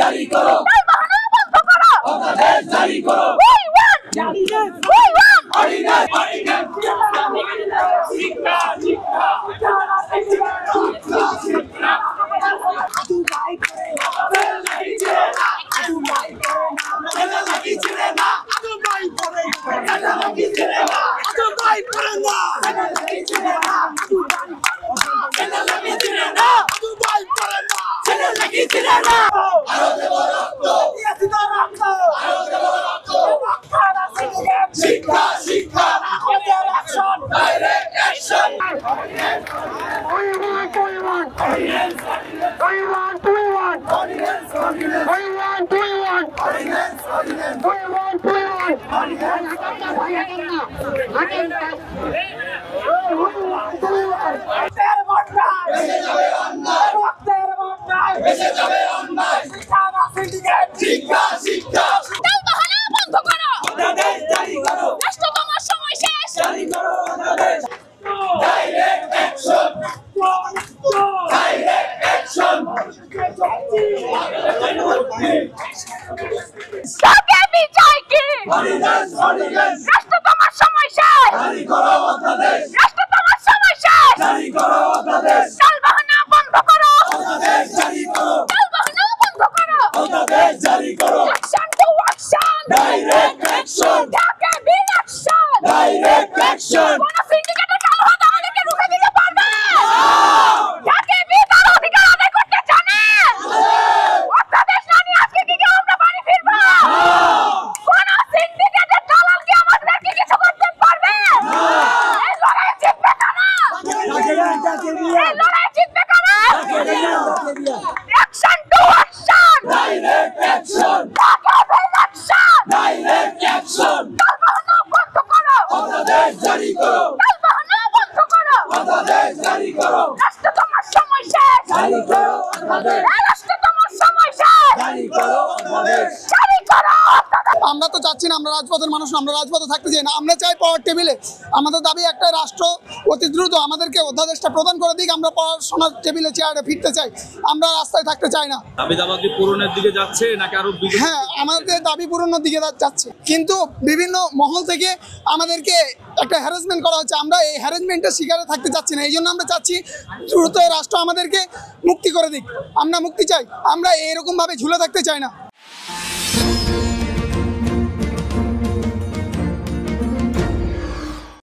জারি করো, বন্ধ করো, অধ্যাদেশ জারি করো। আমরা তো চাচ্ছি না, আমরা রাজপথের মানুষ, আমরা রাজপথে থাকতে চাই না। আমরা চাই পাওয়ার টেবিলে। আমাদের দাবি একটা, রাষ্ট্র অতি দ্রুত আমাদেরকে অধ্যাদেশটা প্রদান করে দিক। আমরা পড়াশোনার টেবিলে চেয়ারে ফিরতে চাই, আমরা রাস্তায় থাকতে চাই না। দাবি দাবাকে পূরণের দিকে যাচ্ছে নাকি আরো? হ্যাঁ, আমাদের দাবি পূরণের দিকে যাচ্ছে, কিন্তু বিভিন্ন মহল থেকে আমাদেরকে একটা হ্যারাসমেন্ট করা হচ্ছে। আমরা এই হ্যারাসমেন্টের শিকারে থাকতে চাচ্ছি না। এই জন্য আমরা চাচ্ছি দ্রুত রাষ্ট্র আমাদেরকে মুক্তি করে দিক। আমরা মুক্তি চাই, আমরা এরকমভাবে ঝুলে থাকতে চাই না।